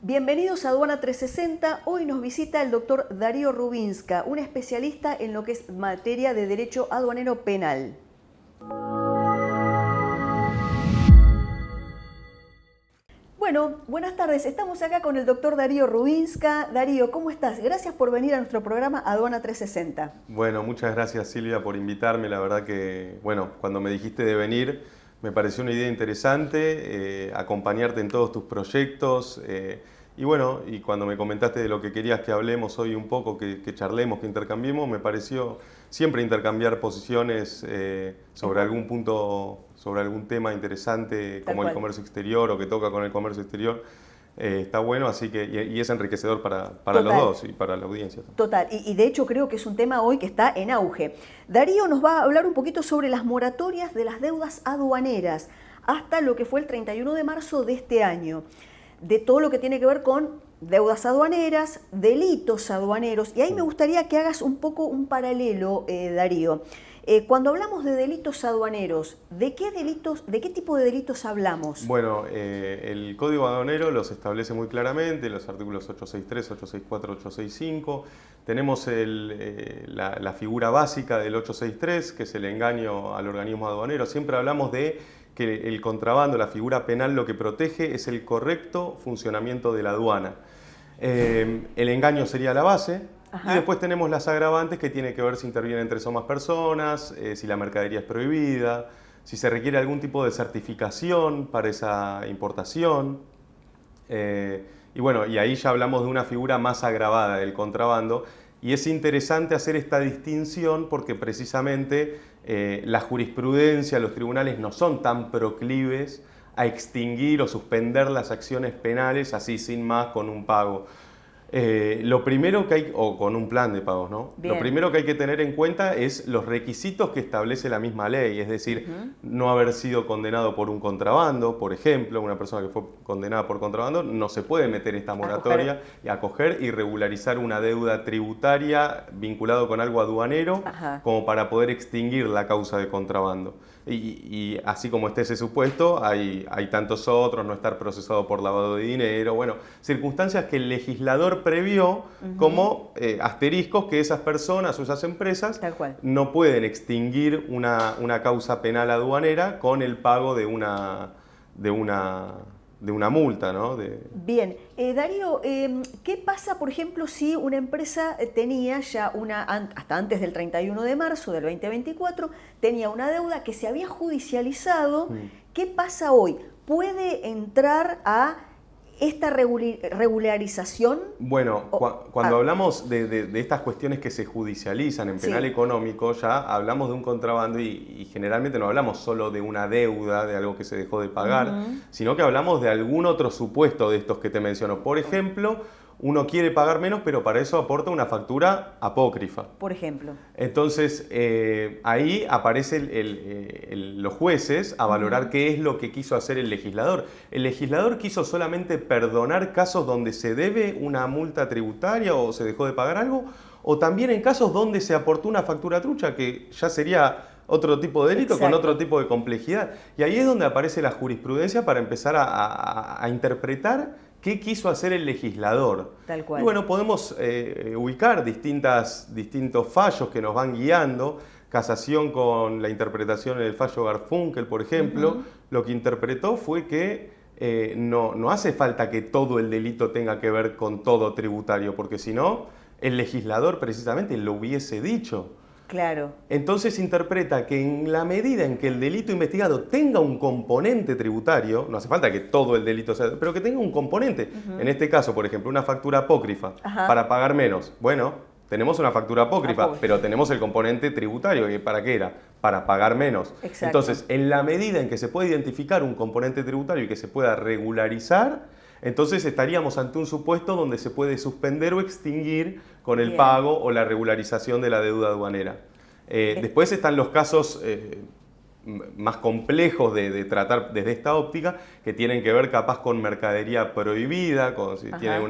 Bienvenidos a Aduana 360. Hoy nos visita el doctor Darío Rubinska, un especialista en lo que es materia de derecho aduanero penal. Bueno, buenas tardes. Estamos acá con el doctor Darío Rubinska. Darío, ¿cómo estás? Gracias por venir a nuestro programa Aduana 360. Bueno, muchas gracias Silvia por invitarme. La verdad que, cuando me dijiste de venir, me pareció una idea interesante, acompañarte en todos tus proyectos. Y cuando me comentaste de lo que querías que hablemos hoy un poco, que charlemos, que intercambiemos, me pareció siempre intercambiar posiciones sobre algún punto, sobre algún tema interesante como el comercio exterior o que toca con el comercio exterior. Está bueno, así que y es enriquecedor para los dos y para la audiencia. Total, y de hecho creo que es un tema hoy que está en auge. Darío nos va a hablar un poquito sobre las moratorias de las deudas aduaneras hasta lo que fue el 31 de marzo de este año, de todo lo que tiene que ver con deudas aduaneras, delitos aduaneros, y ahí me gustaría que hagas un poco un paralelo, Darío. Cuando hablamos de delitos aduaneros, ¿de qué tipo de delitos hablamos? Bueno, el Código Aduanero los establece muy claramente, los artículos 863, 864, 865. Tenemos la figura básica del 863, que es el engaño al organismo aduanero. Siempre hablamos de que el contrabando, la figura penal, lo que protege es el correcto funcionamiento de la aduana. El engaño sería la base. Ajá. Y después tenemos las agravantes que tienen que ver si intervienen 3 o más personas, si la mercadería es prohibida, si se requiere algún tipo de certificación para esa importación. Y ahí ya hablamos de una figura más agravada del contrabando. Y es interesante hacer esta distinción porque precisamente la jurisprudencia, los tribunales no son tan proclives a extinguir o suspender las acciones penales así sin más con un pago. Lo primero que hay, o con un plan de pagos, ¿no? Bien. Lo primero que hay que tener en cuenta es los requisitos que establece la misma ley, es decir, no haber sido condenado por un contrabando, por ejemplo, una persona que fue condenada por contrabando no se puede meter esta moratoria y acoger y regularizar una deuda tributaria vinculado con algo aduanero. Ajá. Como para poder extinguir la causa de contrabando. Y así como esté ese supuesto, hay tantos otros, no estar procesado por lavado de dinero, circunstancias que el legislador previó como asteriscos que esas personas o esas empresas no pueden extinguir una causa penal aduanera con el pago de una multa, ¿no? Bien. Darío, ¿qué pasa, por ejemplo, si una empresa tenía ya hasta antes del 31 de marzo del 2024, tenía una deuda que se había judicializado? ¿Qué pasa hoy? ¿Puede entrar a esta regularización? Bueno, cuando hablamos de estas cuestiones que se judicializan en penal económico, ya hablamos de un contrabando y generalmente no hablamos solo de una deuda, de algo que se dejó de pagar, sino que hablamos de algún otro supuesto de estos que te menciono. Por ejemplo, uno quiere pagar menos, pero para eso aporta una factura apócrifa. Por ejemplo. Entonces, ahí aparecen los jueces a valorar qué es lo que quiso hacer el legislador. El legislador quiso solamente perdonar casos donde se debe una multa tributaria o se dejó de pagar algo, o también en casos donde se aportó una factura trucha, que ya sería otro tipo de delito. Exacto. Con otro tipo de complejidad. Y ahí es donde aparece la jurisprudencia para empezar a interpretar ¿qué quiso hacer el legislador? Tal cual. Y podemos ubicar distintos fallos que nos van guiando. Casación con la interpretación del fallo Garfunkel, por ejemplo, lo que interpretó fue que no hace falta que todo el delito tenga que ver con todo tributario, porque si no, el legislador precisamente lo hubiese dicho. Claro. Entonces interpreta que en la medida en que el delito investigado tenga un componente tributario, no hace falta que todo el delito sea, pero que tenga un componente. En este caso, por ejemplo, una factura apócrifa para pagar menos. Bueno, tenemos una factura apócrifa, pero tenemos el componente tributario. ¿Para qué era? Para pagar menos. Exacto. Entonces, en la medida en que se puede identificar un componente tributario y que se pueda regularizar, entonces estaríamos ante un supuesto donde se puede suspender o extinguir con el pago o la regularización de la deuda aduanera. Después están los casos más complejos de tratar desde esta óptica, que tienen que ver capaz con mercadería prohibida, si tiene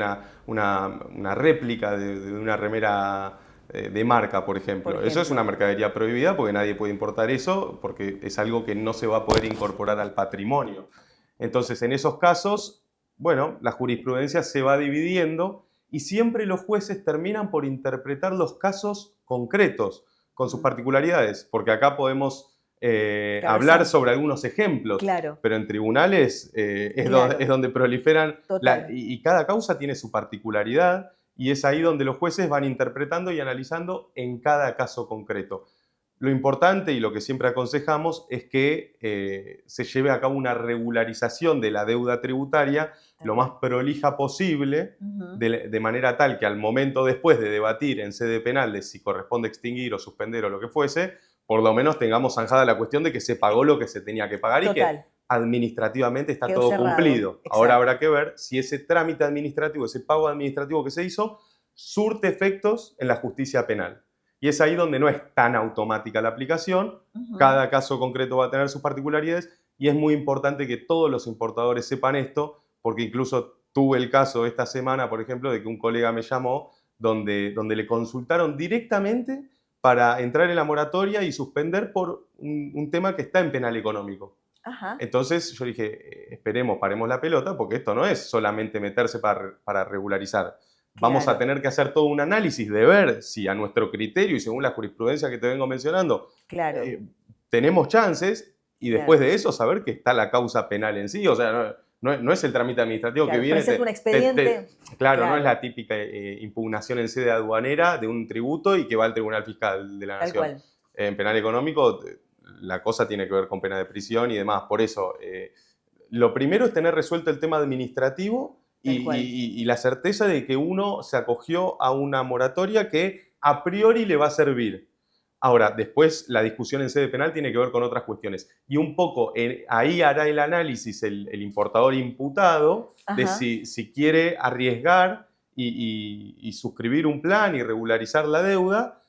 una réplica de una remera de marca, por ejemplo. Eso es una mercadería prohibida porque nadie puede importar eso, porque es algo que no se va a poder incorporar al patrimonio. Entonces, en esos casos bueno, la jurisprudencia se va dividiendo y siempre los jueces terminan por interpretar los casos concretos con sus particularidades, porque acá podemos hablar sobre algunos ejemplos, claro, pero en tribunales claro, es donde proliferan, total. y cada causa tiene su particularidad y es ahí donde los jueces van interpretando y analizando en cada caso concreto. Lo importante y lo que siempre aconsejamos es que se lleve a cabo una regularización de la deuda tributaria lo más prolija posible, de manera tal que al momento después de debatir en sede penal de si corresponde extinguir o suspender o lo que fuese, por lo menos tengamos zanjada la cuestión de que se pagó lo que se tenía que pagar y que administrativamente está quedó todo cerrado. cumplido. Exacto. Ahora habrá que ver si ese trámite administrativo, ese pago administrativo que se hizo, surte efectos en la justicia penal. Y es ahí donde no es tan automática la aplicación, cada caso concreto va a tener sus particularidades y es muy importante que todos los importadores sepan esto, porque incluso tuve el caso esta semana, por ejemplo, de que un colega me llamó donde le consultaron directamente para entrar en la moratoria y suspender por un tema que está en penal económico. Ajá. Entonces yo dije, esperemos, paremos la pelota, porque esto no es solamente meterse para regularizar. Vamos a tener que hacer todo un análisis de ver si a nuestro criterio y según la jurisprudencia que te vengo mencionando, tenemos chances y después de eso saber que está la causa penal en sí. O sea, no es el trámite administrativo que viene. Presenta un expediente. Claro, no es la típica impugnación en sede aduanera de un tributo y que va al Tribunal Fiscal de la Nación. Tal cual. En penal económico la cosa tiene que ver con pena de prisión y demás. Por eso, lo primero es tener resuelto el tema administrativo y la certeza de que uno se acogió a una moratoria que a priori le va a servir. Ahora, después la discusión en sede penal tiene que ver con otras cuestiones. Y un poco ahí hará el análisis el importador imputado de si quiere arriesgar y suscribir un plan y regularizar la deuda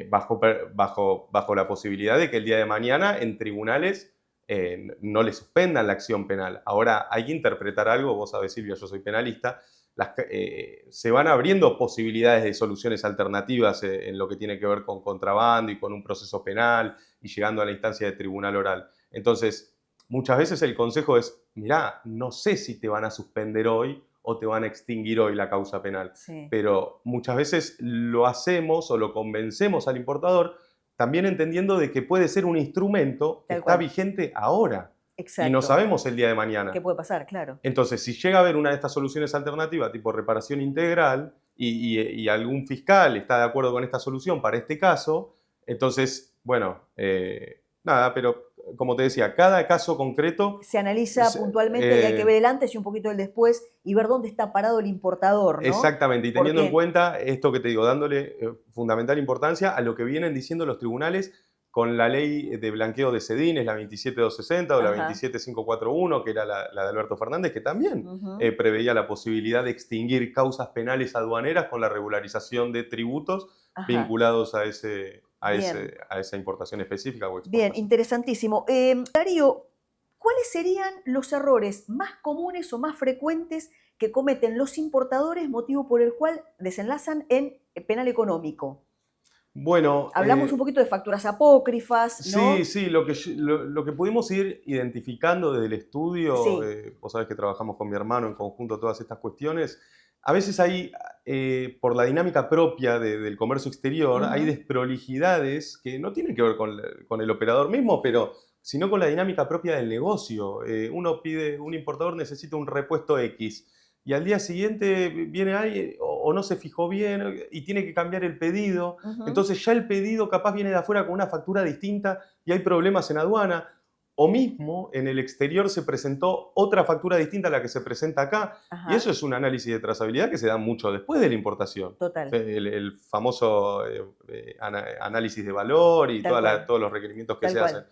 bajo la posibilidad de que el día de mañana en tribunales no le suspendan la acción penal. Ahora, hay que interpretar algo, vos sabés, Silvia, yo soy penalista, se van abriendo posibilidades de soluciones alternativas en lo que tiene que ver con contrabando y con un proceso penal y llegando a la instancia de tribunal oral. Entonces, muchas veces el consejo es, mirá, no sé si te van a suspender hoy o te van a extinguir hoy la causa penal. Sí. Pero muchas veces lo hacemos o lo convencemos al importador también entendiendo de que puede ser un instrumento que está vigente ahora. Exacto. Y no sabemos el día de mañana. ¿Qué puede pasar? Claro. Entonces, si llega a haber una de estas soluciones alternativas, tipo reparación integral, y algún fiscal está de acuerdo con esta solución para este caso, entonces, bueno, nada, pero como te decía, cada caso concreto se analiza puntualmente y hay que ver el antes y un poquito el después y ver dónde está parado el importador, ¿no? Exactamente, y teniendo en cuenta esto que te digo, dándole fundamental importancia a lo que vienen diciendo los tribunales con la ley de blanqueo de sedines, la 27260 o la 27541, que era la de Alberto Fernández, que también preveía la posibilidad de extinguir causas penales aduaneras con la regularización de tributos vinculados a esa importación específica o exportación. Bien, interesantísimo. Darío, ¿cuáles serían los errores más comunes o más frecuentes que cometen los importadores, motivo por el cual desenlazan en penal económico? Bueno, hablamos un poquito de facturas apócrifas, ¿no? Sí, lo que pudimos ir identificando desde el estudio, vos sabés que trabajamos con mi hermano en conjunto todas estas cuestiones, a veces hay, por la dinámica propia del comercio exterior, hay desprolijidades que no tienen que ver con el operador mismo, pero sino con la dinámica propia del negocio. Un importador necesita un repuesto X, y al día siguiente viene alguien o no se fijó bien y tiene que cambiar el pedido. Entonces ya el pedido capaz viene de afuera con una factura distinta y hay problemas en aduana. O mismo en el exterior se presentó otra factura distinta a la que se presenta acá. Y eso es un análisis de trazabilidad que se da mucho después de la importación. Total. El famoso análisis de valor y todos los requerimientos que se hacen.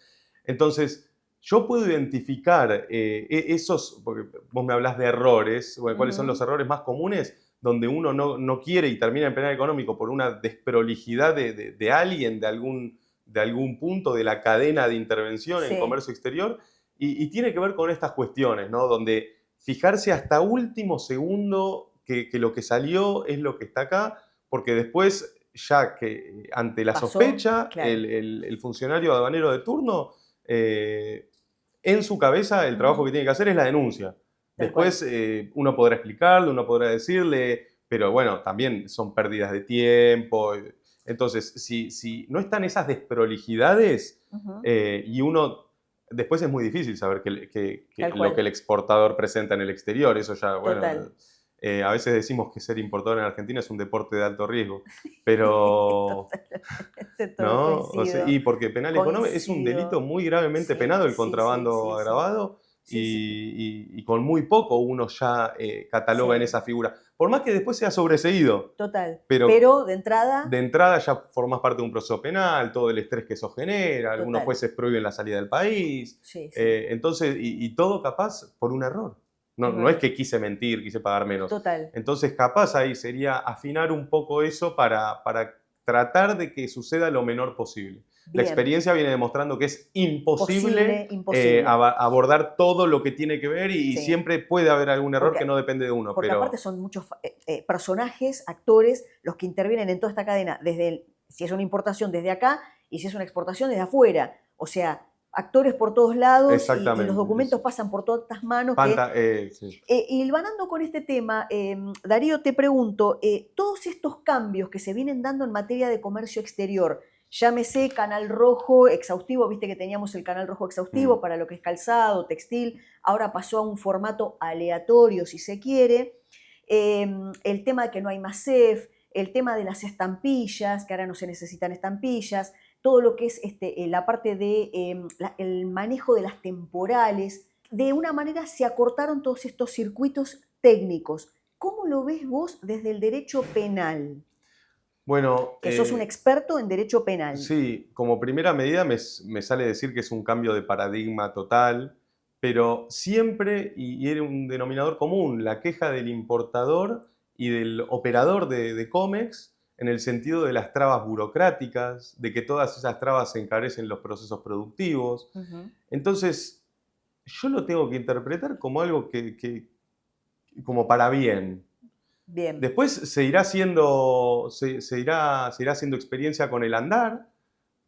Entonces, yo puedo identificar esos, porque vos me hablás de errores, bueno, ¿cuáles son los errores más comunes? Donde uno no quiere y termina en penal económico por una desprolijidad de alguien, de algún punto de la cadena de intervención en comercio exterior, y tiene que ver con estas cuestiones, ¿no? Donde fijarse hasta último segundo que lo que salió es lo que está acá, porque después, ya que ante la sospecha, el funcionario aduanero de turno, en su cabeza el trabajo que tiene que hacer es la denuncia. Tal cual. Después uno podrá explicarle, uno podrá decirle, pero bueno, también son pérdidas de tiempo. Entonces, si no están esas desprolijidades Ujú. y uno... Después es muy difícil saber Tal lo que cual. el exportador presenta en el exterior. Eso ya, bueno, Total. a veces decimos que ser importador en Argentina es un deporte de alto riesgo, pero Totalmente, ¿no? O sea, coincido. y porque penal económico es un delito Coincido. muy gravemente Sí, penado el sí, sí, contrabando sí, sí. agravado Sí, sí. y con muy poco uno ya cataloga en Sí, esa figura. Por más que después sea sobreseído, total. pero Pero de entrada, de entrada ya formás parte de un proceso penal, todo el estrés que eso genera, algunos total. jueces prohíben la salida del país, Sí, sí. entonces, y todo capaz por un error. No, Es no es verdad. que quise mentir, quise pagar menos. Total. Entonces, capaz ahí sería afinar un poco eso para tratar de que suceda lo menor posible. La Bien. experiencia viene demostrando que es imposible Posible, imposible. abordar todo lo que tiene que ver y Sí. siempre puede haber algún error Porque que no depende de uno, Porque aparte pero son muchos personajes, actores, los que intervienen en toda esta cadena, si es una importación desde acá y si es una exportación desde afuera. O sea, actores por todos lados y los exactamente. documentos pasan por todas estas manos que... Sí. Y hilvanando con este tema, Darío, te pregunto, todos estos cambios que se vienen dando en materia de comercio exterior, llámese canal rojo exhaustivo, viste que teníamos el canal rojo exhaustivo Mm. para lo que es calzado, textil, ahora pasó a un formato aleatorio, si se quiere. El tema de que no hay más CEF, el tema de las estampillas, que ahora no se necesitan estampillas, todo lo que es la parte de el manejo de las temporales. De una manera se acortaron todos estos circuitos técnicos. ¿Cómo lo ves vos desde el derecho penal? Bueno, Que sos un experto en derecho penal. sí, como primera medida me sale decir que es un cambio de paradigma total, pero siempre, y era un denominador común, la queja del importador y del operador de Comex en el sentido de las trabas burocráticas, de que todas esas trabas encarecen los procesos productivos. Ujú. Entonces, yo lo tengo que interpretar como algo como para bien. Bien. Después se irá haciendo experiencia con el andar,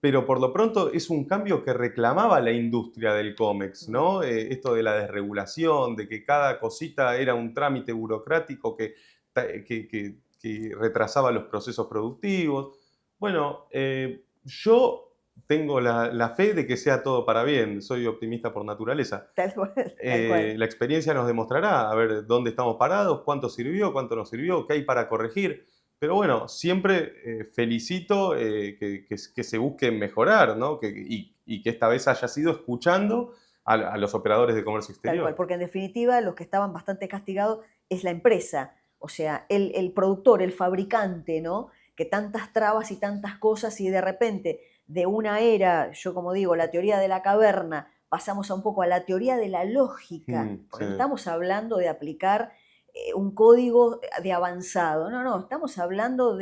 pero por lo pronto es un cambio que reclamaba la industria del cómics, Mm. ¿no? Esto de la desregulación, de que cada cosita era un trámite burocrático que retrasaba los procesos productivos. Bueno, yo tengo la fe de que sea todo para bien, soy optimista por naturaleza. Tal cual, tal cual. La experiencia nos demostrará a ver dónde estamos parados, cuánto sirvió, cuánto no sirvió, qué hay para corregir. Pero bueno, siempre felicito que se busque mejorar, ¿no? Y que esta vez haya sido escuchando a los operadores de comercio Tal cual, exterior. porque en definitiva los que estaban bastante castigados es la empresa, o sea, el productor, el fabricante, ¿no? Que tantas trabas y tantas cosas y de repente de una era, yo como digo, la teoría de la caverna, pasamos a un poco a la teoría de la lógica, Sí. porque no estamos hablando de aplicar un código de avanzado, no, no, estamos hablando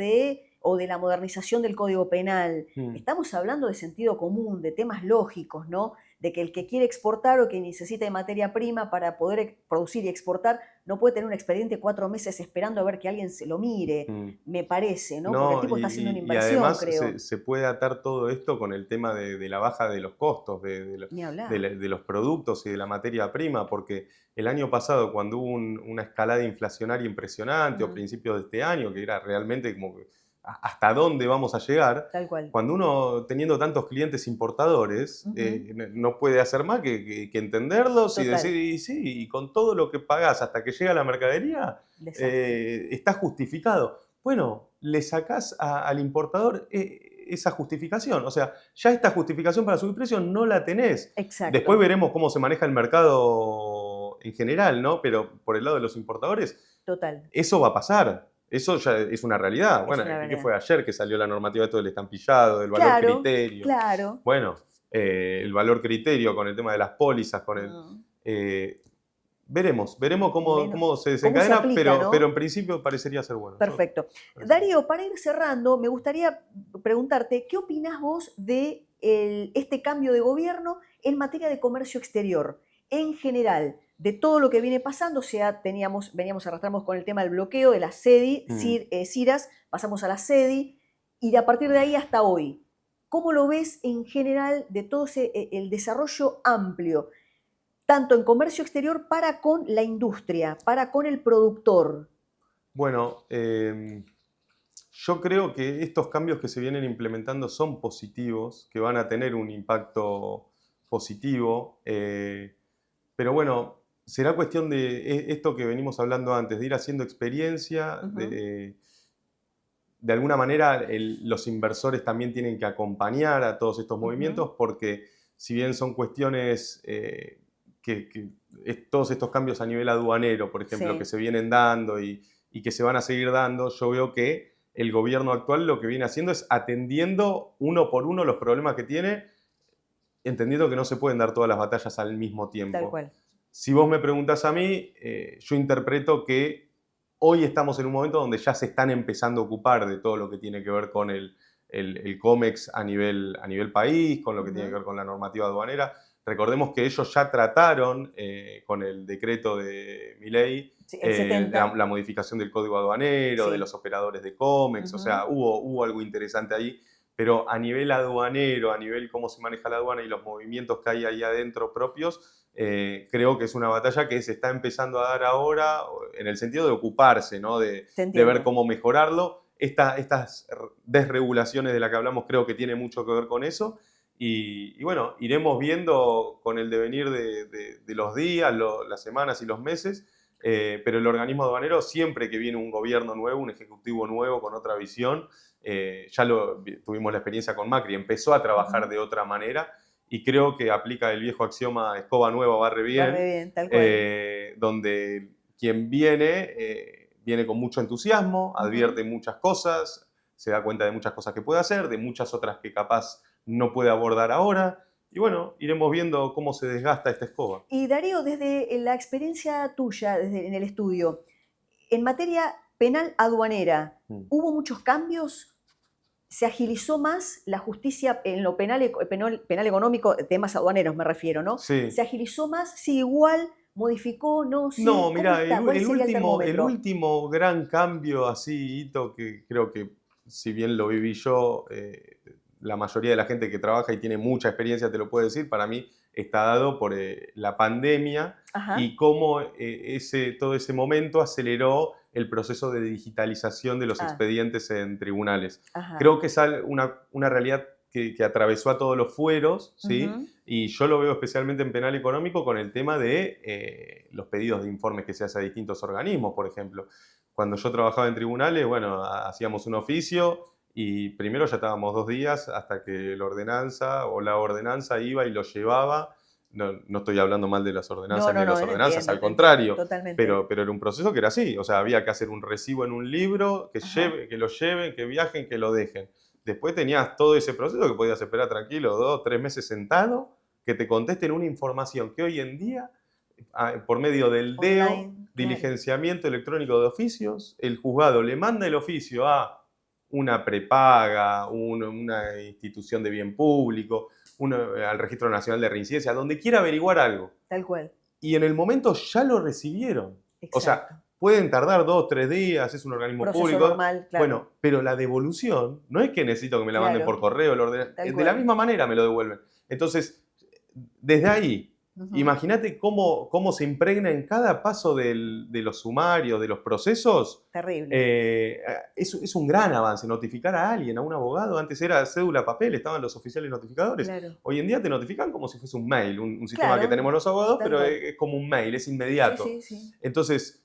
o de la modernización del código penal, Mm. estamos hablando de sentido común, de temas lógicos, ¿no? De que el que quiere exportar o que necesita de materia prima para poder producir y exportar no puede tener un expediente 4 meses esperando a ver que alguien se lo mire, Mm. me parece, ¿no? Porque el No, tipo está haciendo una y inversión, además creo. se puede atar todo esto con el tema de la baja de los costos, Ni hablar. de los productos y de la materia prima, porque el año pasado, cuando hubo una escalada inflacionaria impresionante, o Mm, principios de este año, que era realmente como que, hasta dónde vamos a llegar, tal cual. cuando uno, teniendo tantos clientes importadores, Ujú, no puede hacer más que entenderlos y decir, total. y sí, y con todo lo que pagás hasta que llega la mercadería, Desastre. está justificado. Bueno, le sacás al importador esa justificación. O sea, ya esta justificación para subir precios no la tenés. Después Exacto. veremos cómo se maneja el mercado en general, ¿no? Pero por el lado de los importadores, Total. eso va a pasar. Eso ya es una realidad. Es Bueno, una ¿qué verdad. fue ayer que salió la normativa de todo el estampillado, del valor Claro, criterio? claro. Bueno, el valor criterio con el tema de las pólizas, Mm, eh, veremos menos. cómo se ¿Cómo se desencadena, aplica, pero no? en principio parecería ser bueno. Perfecto. Parecería. Darío, para ir cerrando, me gustaría preguntarte, ¿qué opinás vos de este cambio de gobierno en materia de comercio exterior? En general, de todo lo que viene pasando, o sea, arrastramos con el tema del bloqueo de la CEDI, Mm. CIRAS, pasamos a la CEDI, y de a partir de ahí hasta hoy. ¿Cómo lo ves en general de todo el desarrollo amplio? tanto en comercio exterior para con la industria, para con el productor? Bueno, yo creo que estos cambios que se vienen implementando son positivos, que van a tener un impacto positivo, pero bueno, será cuestión de esto que venimos hablando antes, de ir haciendo experiencia, de alguna manera los inversores también tienen que acompañar a todos estos movimientos porque si bien son cuestiones todos estos cambios a nivel aduanero, por ejemplo, Sí. que se vienen dando y que se van a seguir dando, yo veo que el gobierno actual lo que viene haciendo es atendiendo uno por uno los problemas que tiene, entendiendo que no se pueden dar todas las batallas al mismo tiempo. Tal cual. Si vos me preguntás a mí, yo interpreto que hoy estamos en un momento donde ya se están empezando a ocupar de todo lo que tiene que ver con el COMEX a nivel país, con lo que tiene que ver con la normativa aduanera. Recordemos que ellos ya trataron con el decreto de Milei Sí, el 70. la modificación del código aduanero, Sí. de los operadores de COMEX, o sea, hubo algo interesante ahí, pero a nivel aduanero, a nivel cómo se maneja la aduana y los movimientos que hay ahí adentro propios, creo que es una batalla que se está empezando a dar ahora en el sentido de ocuparse, ¿no? de ver cómo mejorarlo. Estas desregulaciones de las que hablamos creo que tiene mucho que ver con eso. Y bueno, iremos viendo con el devenir de los días, las semanas y los meses, pero el organismo aduanero, siempre que viene un gobierno nuevo, un ejecutivo nuevo con otra visión, ya tuvimos la experiencia con Macri, empezó a trabajar de otra manera y creo que aplica el viejo axioma escoba nueva barre bien, Barre bien, tal cual. donde quien viene con mucho entusiasmo, advierte muchas cosas, se da cuenta de muchas cosas que puede hacer, de muchas otras que capaz no puede abordar ahora. Y bueno, iremos viendo cómo se desgasta esta escoba. Y Darío, desde la experiencia tuya en el estudio, en materia penal aduanera, ¿hubo muchos cambios? ¿Se agilizó más la justicia en lo penal económico, temas aduaneros me refiero, ¿no? Sí. ¿Se agilizó más? ¿Sí igual? ¿Modificó? ¿No? ¿Sí? No, mira, el último gran cambio así, hito, que creo que si bien lo viví yo, la mayoría de la gente que trabaja y tiene mucha experiencia te lo puede decir, para mí está dado por la pandemia y cómo todo ese momento aceleró el proceso de digitalización de los expedientes en tribunales. Creo que es una realidad que atravesó a todos los fueros, ¿sí? Y yo lo veo especialmente en penal económico con el tema de los pedidos de informes que se hacen a distintos organismos, por ejemplo. Cuando yo trabajaba en tribunales, bueno, hacíamos un oficio y primero ya estábamos 2 días hasta que la ordenanza iba y lo llevaba. No estoy hablando mal de las ordenanzas ni de las ordenanzas, al contrario. Pero era un proceso que era así. O sea, había que hacer un recibo en un libro, que lo lleven, que viajen, que lo dejen. Después tenías todo ese proceso que podías esperar tranquilo 2 o 3 meses sentado, que te contesten una información que hoy en día, por medio del DEO, diligenciamiento electrónico de oficios, el juzgado le manda el oficio a una prepaga, una institución de bien público, al Registro Nacional de Reincidencia, donde quiera averiguar algo. Tal cual. Y en el momento ya lo recibieron. Exacto. O sea, pueden tardar 2 o 3 días, es un organismo proceso público. Normal, claro. Bueno, pero la devolución no es que necesito que me la manden por correo, de la misma manera me lo devuelven. Entonces, desde ahí, imagínate cómo se impregna en cada paso de los sumarios, de los procesos. Terrible. Es un gran avance. Notificar a alguien, a un abogado, antes era cédula, papel, estaban los oficiales notificadores. Claro. Hoy en día te notifican como si fuese un mail, un sistema que tenemos los abogados, pero es como un mail, es inmediato. Sí. Entonces,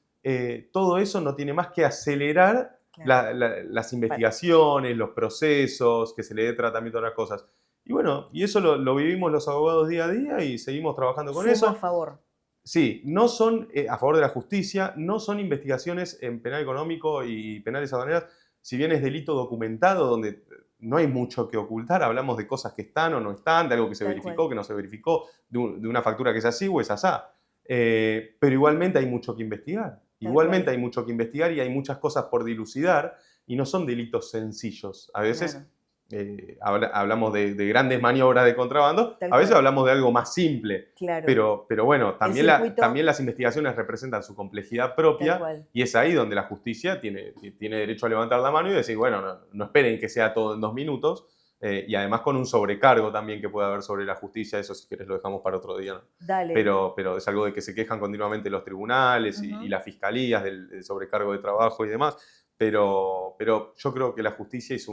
todo eso no tiene más que acelerar las investigaciones, los procesos, que se le dé tratamiento a las cosas. Y bueno, y eso lo vivimos los abogados día a día y seguimos trabajando con eso. A favor. Sí, no son a favor de la justicia, no son investigaciones en penal económico y penales aduaneras, si bien es delito documentado, donde no hay mucho que ocultar, hablamos de cosas que están o no están, de algo que se verificó, que no se verificó, de una factura que es así o es asá. Pero igualmente hay mucho que investigar. Igualmente hay mucho que investigar y hay muchas cosas por dilucidar y no son delitos sencillos. A veces hablamos de grandes maniobras de contrabando, a veces hablamos de algo más simple. Pero bueno, también las investigaciones representan su complejidad propia y es ahí donde la justicia tiene derecho a levantar la mano y decir, bueno, no esperen que sea todo en 2 minutos, y además con un sobrecargo también que puede haber sobre la justicia, eso si querés lo dejamos para otro día, ¿no? Dale. Pero es algo de que se quejan continuamente los tribunales y las fiscalías del sobrecargo de trabajo y demás, pero yo creo que la justicia hizo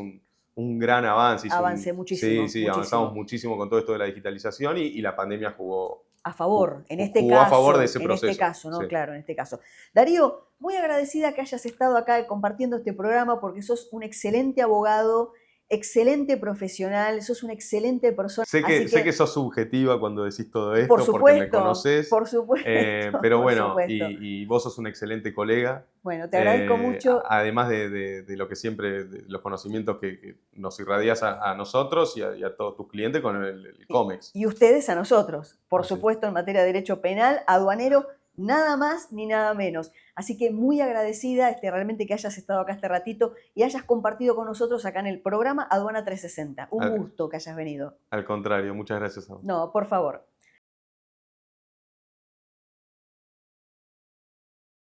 un gran avance. Avance muchísimo. Sí, avanzamos muchísimo con todo esto de la digitalización y la pandemia jugó a favor, en este jugó caso. a favor de ese proceso. En este caso, ¿no? Sí. Claro, en este caso. Darío, muy agradecida que hayas estado acá compartiendo este programa porque sos un excelente abogado, excelente profesional, sos una excelente persona. Sé que sos subjetiva cuando decís todo esto, por supuesto, porque me conoces. Por supuesto. Pero por bueno, supuesto. Y vos sos un excelente colega. Bueno, te agradezco mucho. Además de lo que siempre, de los conocimientos que nos irradias a nosotros y a todos tus clientes con el COMEX. Y ustedes a nosotros, por supuesto, en materia de derecho penal, aduanero, nada más ni nada menos. Así que muy agradecida realmente que hayas estado acá este ratito y hayas compartido con nosotros acá en el programa Aduana 360. Un gusto que hayas venido. Al contrario, muchas gracias a vos. No, por favor.